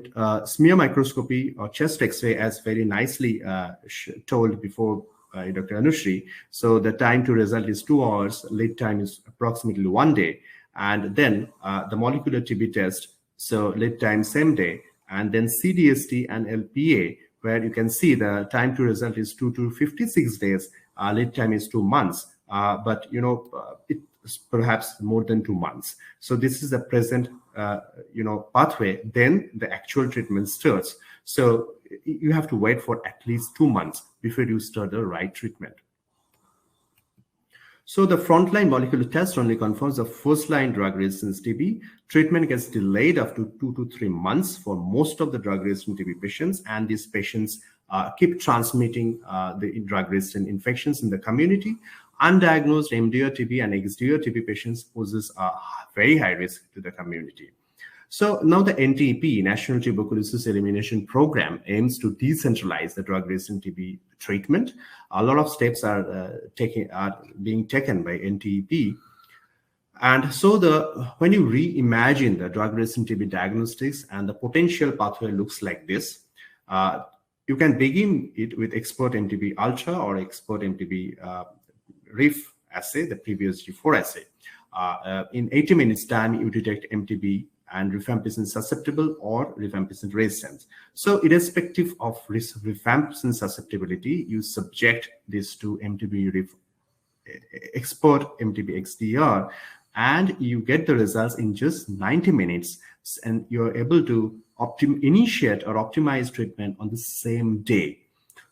smear microscopy or chest X-ray, as very nicely told before by Dr. Anushri. So the time to result is 2 hours, lead time is approximately 1 day. And then the molecular TB test, so lead time same day, and then CDST and LPA, where you can see the time to result is 2 to 56 days, lead time is 2 months, but it's perhaps more than 2 months. So this is the present pathway. Then the actual treatment starts. So you have to wait for at least 2 months before you start the right treatment. So the frontline molecular test only confirms the first-line drug resistance TB. Treatment gets delayed up to 2 to 3 months for most of the drug-resistant TB patients, and these patients keep transmitting the drug-resistant infections in the community. Undiagnosed MDR TB and XDR TB patients poses a very high risk to the community. So now the NTP, National Tuberculosis Elimination Program, aims to decentralize the drug-resistant TB treatment. A lot of steps are being taken by NTP. And so when you reimagine the drug-resistant TB diagnostics, and the potential pathway looks like this, you can begin it with Expert MTB Ultra or Expert MTB RIF assay, the previous G4 assay. In 80 minutes time, you detect MTB and rifampicin susceptible or rifampicin resistant. So irrespective of rifampicin susceptibility, you subject this to MTB Expert MTB XDR, and you get the results in just 90 minutes, and you're able to initiate or optimize treatment on the same day.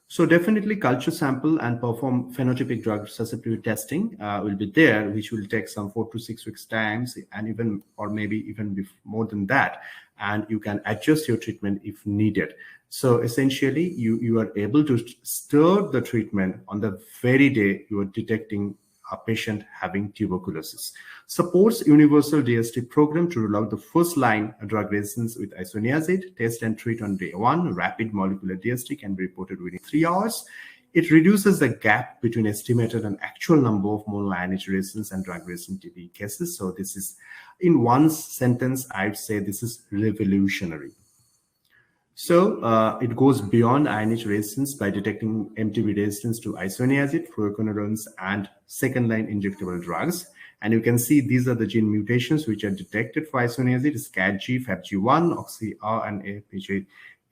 So definitely culture sample and perform phenotypic drug susceptibility testing will be there, which will take some 4 to 6 weeks times, and maybe even more than that. And you can adjust your treatment if needed. So essentially, you are able to start the treatment on the very day you are detecting a patient having tuberculosis. Supports universal DST program to rule out the first line drug resistance with isoniazid. Test and treat on day 1. Rapid molecular DST can be reported within 3 hours. It reduces the gap between estimated and actual number of molar INH resistance and drug resistant TB cases. So this is, in one sentence, I'd say this is revolutionary. So it goes beyond INH resistance by detecting MTB resistance to isoniazid, fluoroquinolones, and second-line injectable drugs. And you can see these are the gene mutations which are detected for isoniazid: SCAG, FABG1, OXY, and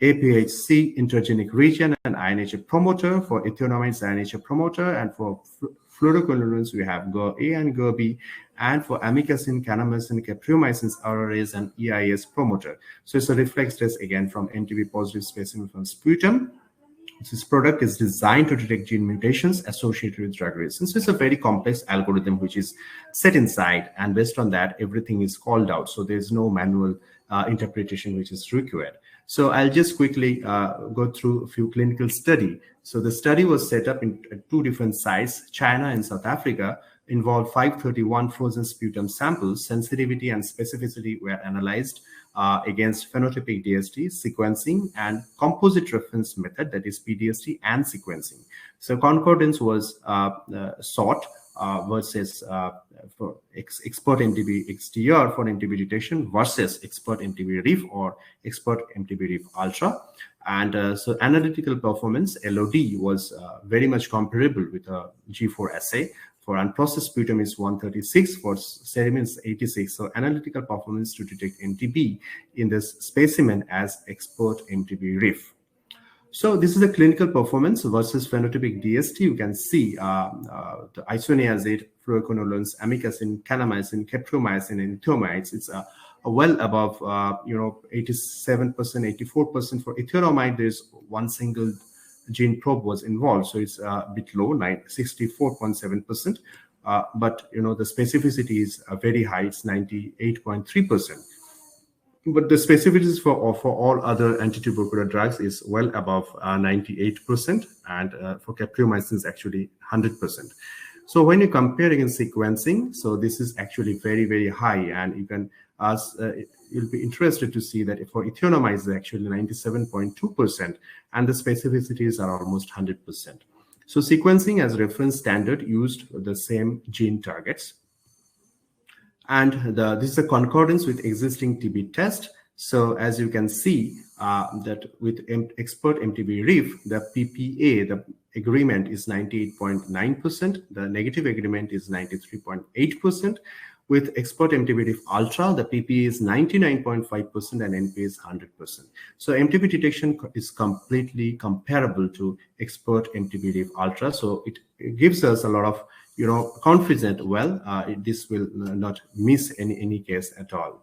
APHC intergenic region, and INH promoter. For ethionamides, INH promoter, and for fluoroquinolones, we have GER-A and GER-B, and for amikacin, kanamycin, capreomycins, RRAs, and EIS promoter. So it's a reflex test again from MTB positive specimen from sputum. This product is designed to detect gene mutations associated with drug resistance. So it's a very complex algorithm which is set inside, and based on that, everything is called out. So there's no manual interpretation which is required. So I'll just quickly go through a few clinical study. So the study was set up in two different sites, China and South Africa, involved 531 frozen sputum samples. Sensitivity and specificity were analyzed against phenotypic DST, sequencing, and composite reference method, that is PDST, and sequencing. So concordance was sought versus for expert MTB XDR for MTB detection versus expert MTB RIF or expert MTB RIF Ultra. And so analytical performance, LOD, was very much comparable with a G4 assay. For unprocessed sputum is 136, for serum is 86. So analytical performance to detect MTB in this specimen as expert MTB RIF. So this is the clinical performance versus phenotypic DST. You can see the isoniazid, fluoroquinolones, amikacin, kanamycin, kepromycin, and ethioamides. It's well above 87%, 84%. For ethioamide, there's one single gene probe was involved, so it's a bit low, 64.7%. But the specificity is very high; it's 98.3%. But the specificities for all other antitubercular drugs is well above 98%, and for capreomycin is actually 100%. So when you compare against sequencing, so this is actually very, very high, and you can you'll be interested to see that for ethionamide is actually 97.2%, and the specificities are almost 100%. So sequencing as reference standard used the same gene targets. And this is a concordance with existing TB test. So as you can see that with expert MTB RIF, the PPA, the agreement is 98.9%. The negative agreement is 93.8%. With expert MTB RIF Ultra, the PPA is 99.5% and NPA is 100%. So MTB detection is completely comparable to expert MTB RIF Ultra. So it gives us a lot of confident, this will not miss any case at all.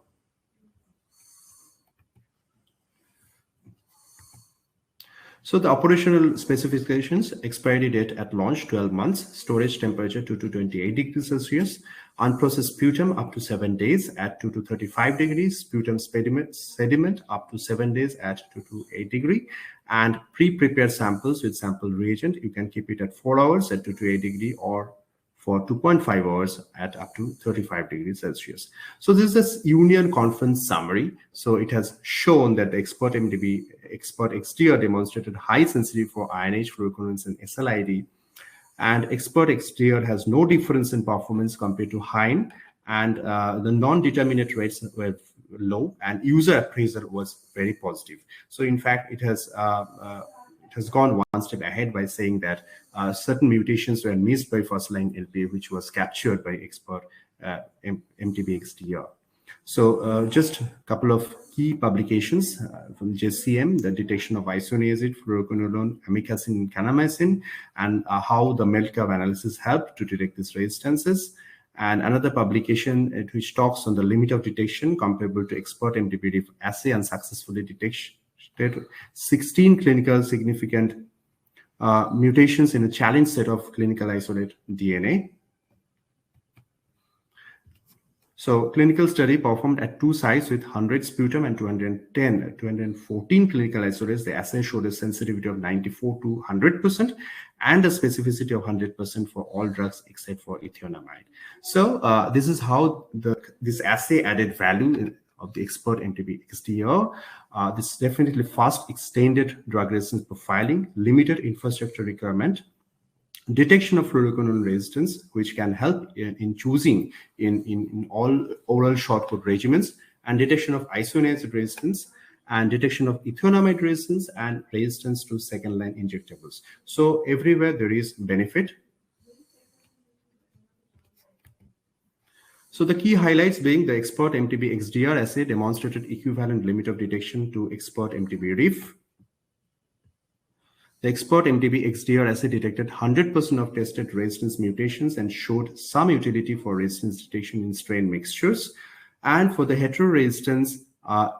So the operational specifications: expiry date at launch 12 months, storage temperature 2 to 28 degrees Celsius, unprocessed sputum up to 7 days at 2 to 35 degrees, sputum sediment up to 7 days at 2 to 8 degrees, and pre-prepared samples with sample reagent. You can keep it at 4 hours at 2 to 8 degrees or for 2.5 hours at up to 35 degrees Celsius. So this is a Union Conference summary. So it has shown that the expert MTB, expert XDR demonstrated high sensitivity for INH, fluoroquinolones, and SLID. And expert XDR has no difference in performance compared to HINE, and the non-determinate rates were low, and user appraisal was very positive. So in fact, it has gone one step ahead by saying that certain mutations were missed by first-line LPA, which was captured by expert MTB XDR. So just a couple of key publications from JCM, the detection of isoniazid, fluoroquinolone, amikacin, and kanamycin, and how the MELT curve analysis helped to detect these resistances. And another publication which talks on the limit of detection comparable to expert MTB assay and successfully detected 16 clinical significant mutations in a challenge set of clinical isolate DNA. So clinical study performed at 2 sites with 100 sputum and 214 clinical isolates. The assay showed a sensitivity of 94 to 100% and a specificity of 100% for all drugs except for ethionamide. So this is how this assay added value of the expert MTB XDR. This definitely fast extended drug resistance profiling, limited infrastructure requirement, detection of fluoroquinolone resistance, which can help in choosing in all oral short code regimens, and detection of isoniazid resistance, and detection of ethionamide resistance, and resistance to second line injectables. So everywhere there is benefit. So the key highlights being the expert MTB XDR assay demonstrated equivalent limit of detection to expert MTB RIF. The expert MTB XDR assay detected 100% of tested resistance mutations and showed some utility for resistance detection in strain mixtures. And for the heteroresistance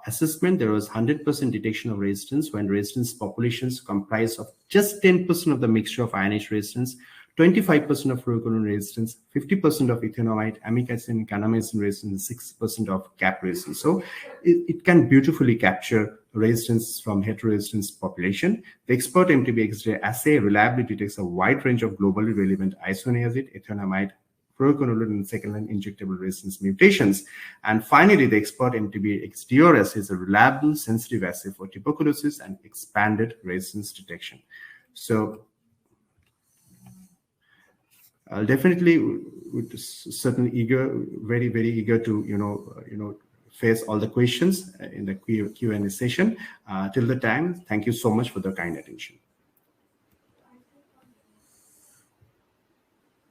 assessment, there was 100% detection of resistance when resistance populations comprised of just 10% of the mixture of INH resistance 25% of fluoroquinolone resistance, 50% of ethanoamide, amikacin, kanamycin resistance, 6% of cap resistance. So it can beautifully capture resistance from heteroresistance population. The expert MTB XDR assay reliably detects a wide range of globally relevant isoniazid, ethanoamide, fluoroquinolone, and second-line injectable resistance mutations. And finally, the expert MTB XDR assay is a reliable, sensitive assay for tuberculosis and expanded resistance detection. So definitely, certainly very, very eager to face all the questions in the Q&A session. Till the time, thank you so much for the kind attention.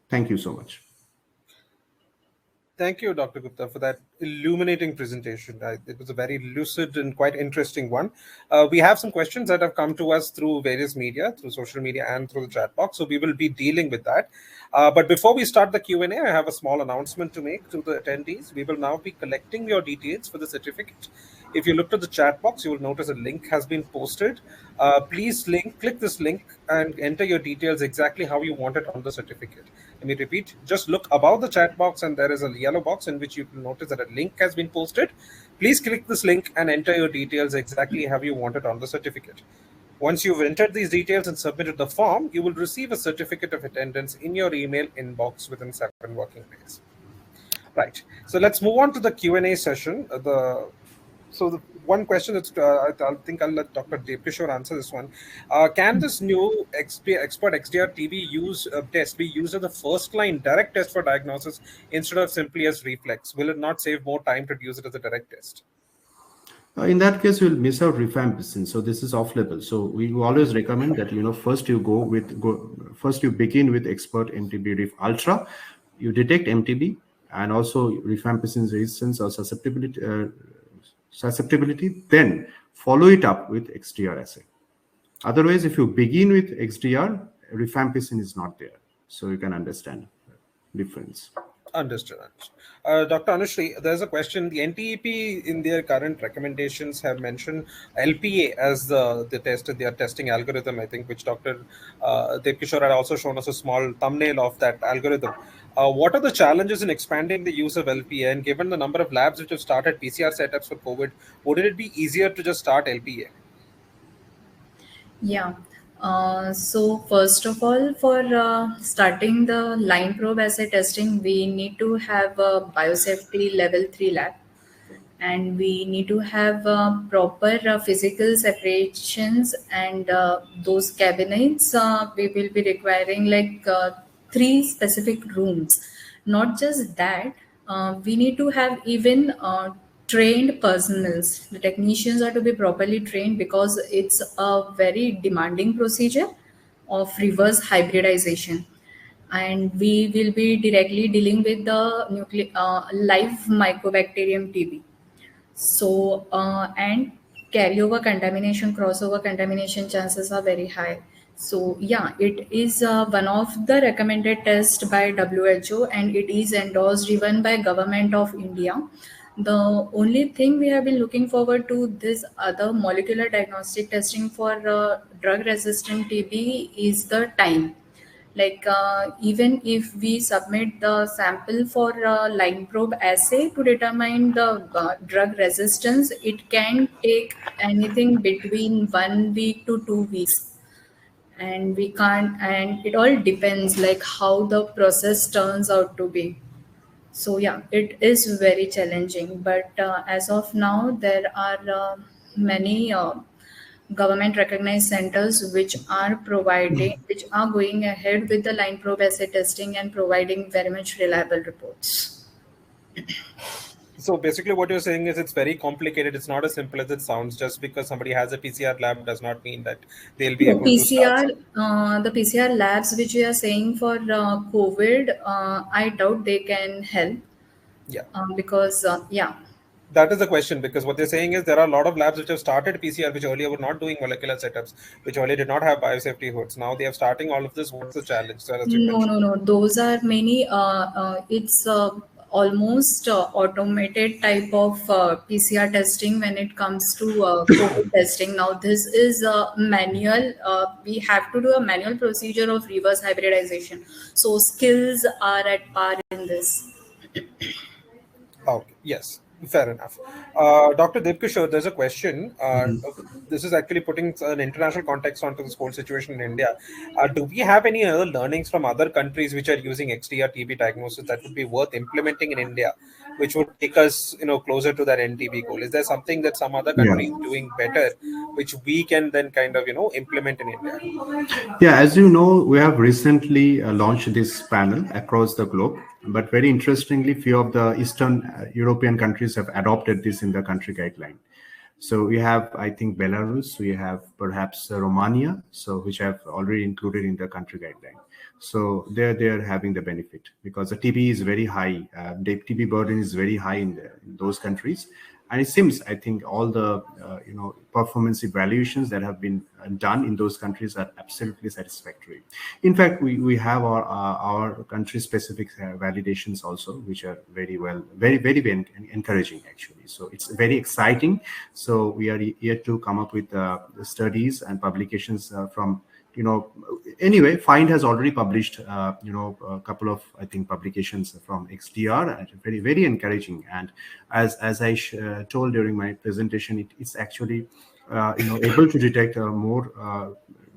Thank you so much. Thank you, Dr. Gupta, for that illuminating presentation. It was a very lucid and quite interesting one. We have some questions that have come to us through various media, through social media and through the chat box. So we will be dealing with that. But before we start the Q&A, I have a small announcement to make to the attendees. We will now be collecting your details for the certificate. If you look at the chat box, you will notice a link has been posted. Please click this link and enter your details exactly how you want it on the certificate. Let me repeat, just look above the chat box and there is a yellow box in which you will notice that a link has been posted. Please click this link and enter your details exactly how you want it on the certificate. Once you've entered these details and submitted the form, you will receive a certificate of attendance in your email inbox within 7 working days. Right. So let's move on to the Q&A session. So the one question that's I think I'll let Dr. Devkishore answer this one. Can this new expert XDR TB test be used as a first-line direct test for diagnosis instead of simply as reflex? Will it not save more time to use it as a direct test? In that case, you'll miss out rifampicin. So this is off-label. So we always recommend that first you begin with expert MTB Rif Ultra. You detect MTB and also rifampicin resistance or susceptibility, then follow it up with XDR assay. Otherwise, if you begin with XDR, rifampicin is not there. So you can understand the difference. Understood. Dr. Anushri, there's a question. The NTEP in their current recommendations have mentioned LPA as the test, their testing algorithm, I think, which Dr. Devkishore had also shown us a small thumbnail of that algorithm. What are the challenges in expanding the use of LPA? And given the number of labs which have started PCR setups for COVID, wouldn't it be easier to just start LPA? Yeah. So first of all, for starting the line probe assay testing, we need to have a biosafety level 3 lab, and we need to have proper physical separations, and those cabinets we will be requiring like 3 specific rooms. Not just that, we need to have even trained personnels. The technicians are to be properly trained because it's a very demanding procedure of reverse hybridization, and we will be directly dealing with the live Mycobacterium TB. So and carryover contamination, crossover contamination chances are very high. So yeah, it is one of the recommended tests by WHO, and it is endorsed even by Government of India. The only thing we have been looking forward to this other molecular diagnostic testing for drug resistant TB is the time. Like even if we submit the sample for line probe assay to determine the drug resistance, it can take anything between 1 week to 2 weeks, and we can't, and it all depends like how the process turns out to be. So yeah, it is very challenging, but as of now there are many government recognized centers which are going ahead with the line probe assay testing and providing very much reliable reports. So basically what you're saying is it's very complicated. It's not as simple as it sounds. Just because somebody has a PCR lab does not mean that they'll be able to start. The PCR labs which we are saying for COVID, I doubt they can help. Yeah. Because yeah. That is the question, because what they're saying is there are a lot of labs which have started PCR, which earlier were not doing molecular setups, which earlier did not have biosafety hoods. Now they are starting all of this. What's the challenge? So No. Those are many. It's almost automated type of PCR testing when it comes to COVID testing. Now, this is a manual. We have to do a manual procedure of reverse hybridization. So, skills are at par in this. Okay, yes, fair enough. Dr. Debkishore, there's a question. This is actually putting an international context onto this whole situation in India. Do we have any other learnings from other countries which are using XDR TB diagnosis that would be worth implementing in India, which would take us, closer to that NTB goal? Is there something that some other Yeah. country is doing better, which we can then kind of, implement in India? Yeah, as you know, we have recently launched this panel across the globe. But very interestingly, few of the Eastern European countries have adopted this in the country guideline. So we have, I think, Belarus, we have perhaps Romania, so which have already included in the country guideline. So they're having the benefit because the TB is very high. The TB burden is very high in those countries. And it seems, I think, all the performance evaluations that have been done in those countries are absolutely satisfactory. In fact, we have our country-specific validations also, which are very very encouraging actually. So it's very exciting. So we are yet to come up with the studies and publications from. Anyway, Find has already published, a couple of, I think, publications from XDR, and very, very encouraging. And as I told during my presentation, it's actually, able to detect more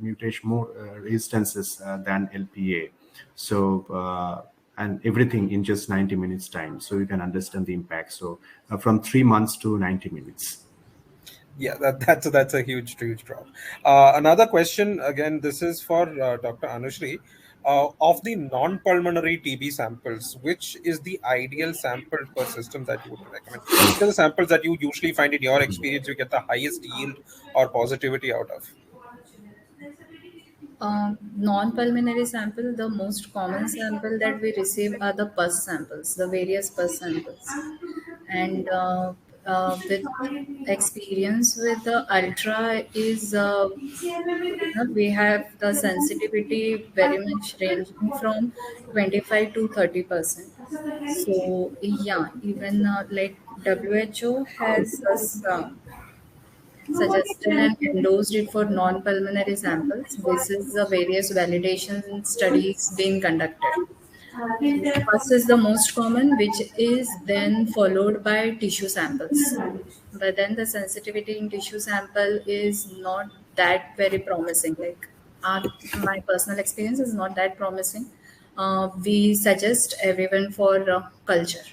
mutation, more resistances than LPA. So, and everything in just 90 minutes time. So you can understand the impact. So from 3 months to 90 minutes. Yeah, that's a huge drop. Another question, again, this is for Dr. Anushri. Of the non-pulmonary TB samples, which is the ideal sample per system that you would recommend? Which are the samples that you usually find in your experience you get the highest yield or positivity out of? Non-pulmonary sample, the most common sample that we receive are the pus samples, the various pus samples. And with experience with the ultra is, we have the sensitivity very much ranging from 25 to 30%. So yeah, even like WHO has suggested and endorsed it for non-pulmonary samples. This is the various validation studies being conducted. First is the most common, which is then followed by tissue samples. But then the sensitivity in tissue sample is not that very promising. Like my personal experience is not that promising. We suggest everyone for culture.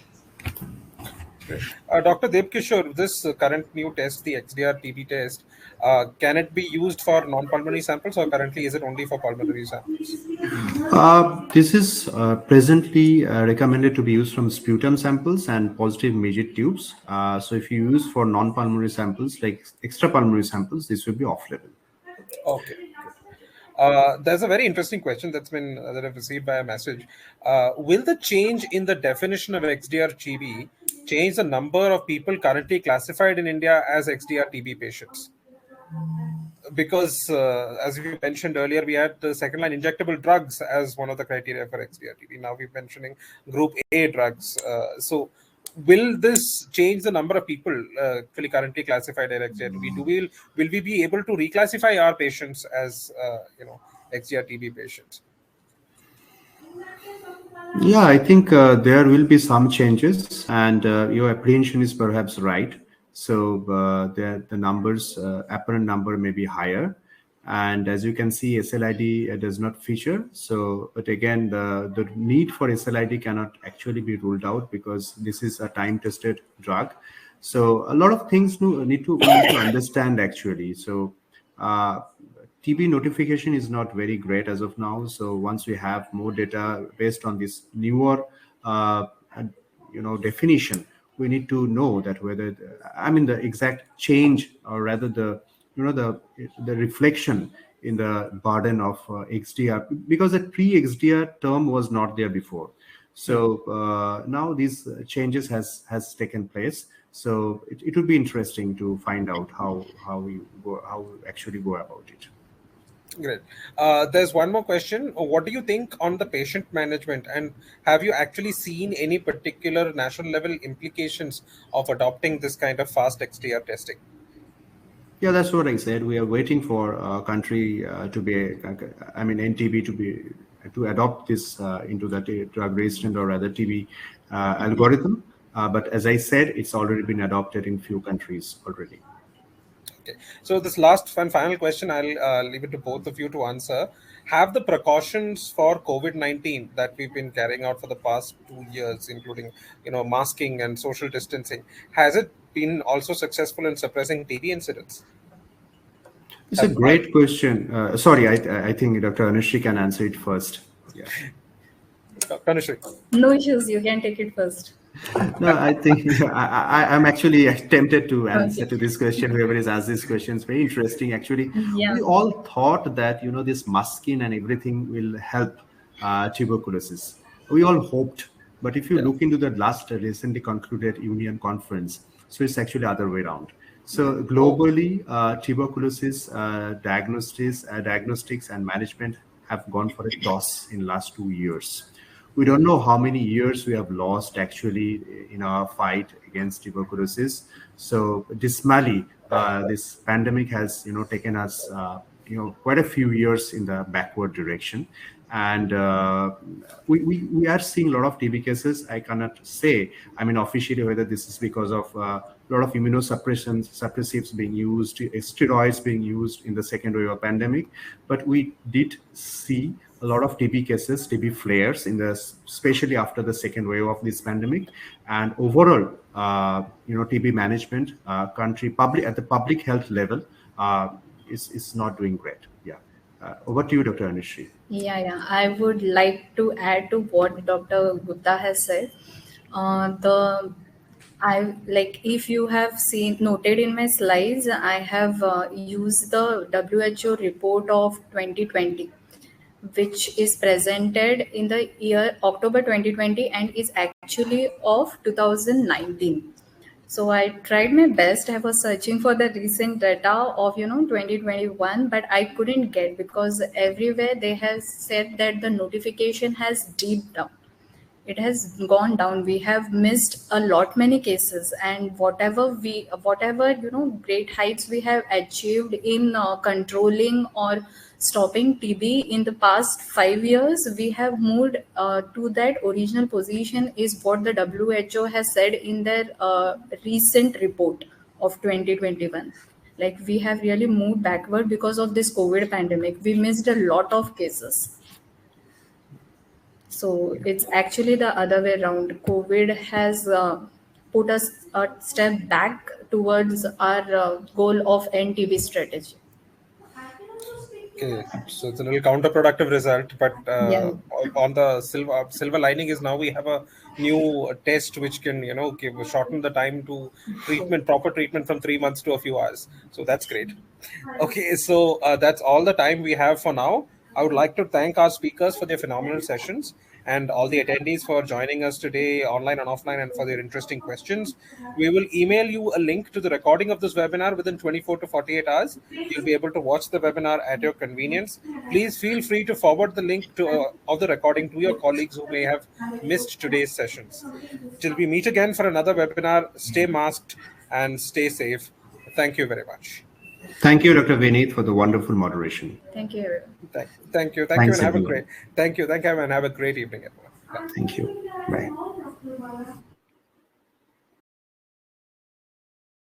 Dr. Debkishore, this current new test, the XDR TB test, can it be used for non-pulmonary samples, or currently is it only for pulmonary samples? This is presently recommended to be used from sputum samples and positive Maget tubes. So if you use for non-pulmonary samples, like extrapulmonary samples, this will be off-label. Okay. There's a very interesting question that I've received by a message. Will the change in the definition of XDR TB change the number of people currently classified in India as XDR TB patients? Because as we mentioned earlier, we had the second line injectable drugs as one of the criteria for XDR TB. Now we're mentioning group A drugs. So will this change the number of people currently classified as XDR TB? Will we be able to reclassify our patients as XDR TB patients? Yeah, I think there will be some changes, and your apprehension is perhaps right. So the numbers, apparent number may be higher, and as you can see, SLID does not feature. So, but again, the need for SLID cannot actually be ruled out because this is a time-tested drug. So a lot of things we need to understand actually. So TB notification is not very great as of now. So once we have more data based on this newer, definition, we need to know that whether, the exact change, or rather the reflection in the burden of XDR, because the pre-XDR term was not there before. So now these changes has taken place. So it would be interesting to find out how we actually go about it. Great. There's one more question. What do you think on the patient management, and have you actually seen any particular national level implications of adopting this kind of fast XDR testing? Yeah, that's what I said. We are waiting for a country to be, I mean, NTB to adopt this into the drug resistant or rather TB algorithm. But as I said, it's already been adopted in few countries already. Okay. So this last and final question, I'll leave it to both of you to answer. Have the precautions for COVID-19 that we've been carrying out for the past 2 years, including masking and social distancing, has it been also successful in suppressing TB incidents? It's a great question. Sorry, I think Dr. Anushri can answer it first. Yeah. Anushri. No issues. You can take it first. No, I think I'm actually tempted to answer to this question. Whoever is asked this question is very interesting. Actually, Yeah. we all thought that this masking and everything will help tuberculosis. We all hoped, but if you look into the last recently concluded Union conference, so it's actually other way around. So globally, tuberculosis diagnostics and management have gone for a toss in last 2 years. We don't know how many years we have lost actually in our fight against tuberculosis. So dismally, this pandemic has taken us quite a few years in the backward direction, and we are seeing a lot of TB cases. I cannot say, I mean, officially whether this is because of a lot of immunosuppressives being used, steroids being used in the second wave of pandemic, but we did see a lot of TB cases, TB flares especially after the second wave of this pandemic, and overall, TB management country at the public health level is not doing great. Yeah. Over to you, Dr. Anushri. Yeah. I would like to add to what Dr. Gupta has said. If you have noted in my slides, I have used the WHO report of 2020, which is presented in the year October 2020 and is actually of 2019. So I tried my best. I was searching for the recent data of 2021, but I couldn't get, because everywhere they have said that the notification has dipped down. It has gone down. We have missed a lot many cases, and whatever great heights we have achieved in controlling or stopping TB in the past 5 years, we have moved to that original position, is what the WHO has said in their recent report of 2021. Like, we have really moved backward because of this COVID pandemic. We missed a lot of cases. So it's actually the other way around. COVID has put us a step back towards our goal of NTB strategy. Okay, so it's a little counterproductive result, but on the silver lining is now we have a new test which can shorten the time to proper treatment from 3 months to a few hours. So that's great. Okay, so that's all the time we have for now. I would like to thank our speakers for their phenomenal sessions, and all the attendees for joining us today online and offline, and for their interesting questions. We will email you a link to the recording of this webinar within 24 to 48 hours. You'll be able to watch the webinar at your convenience. Please feel free to forward the link of the recording to your colleagues who may have missed today's sessions. Till we meet again for another webinar, stay masked and stay safe. Thank you very much. Thank you, Dr. Vineet, for the wonderful moderation. Thank you. Thank you, and have a great. Thank you, and have a great evening, everyone. Thank you. Bye.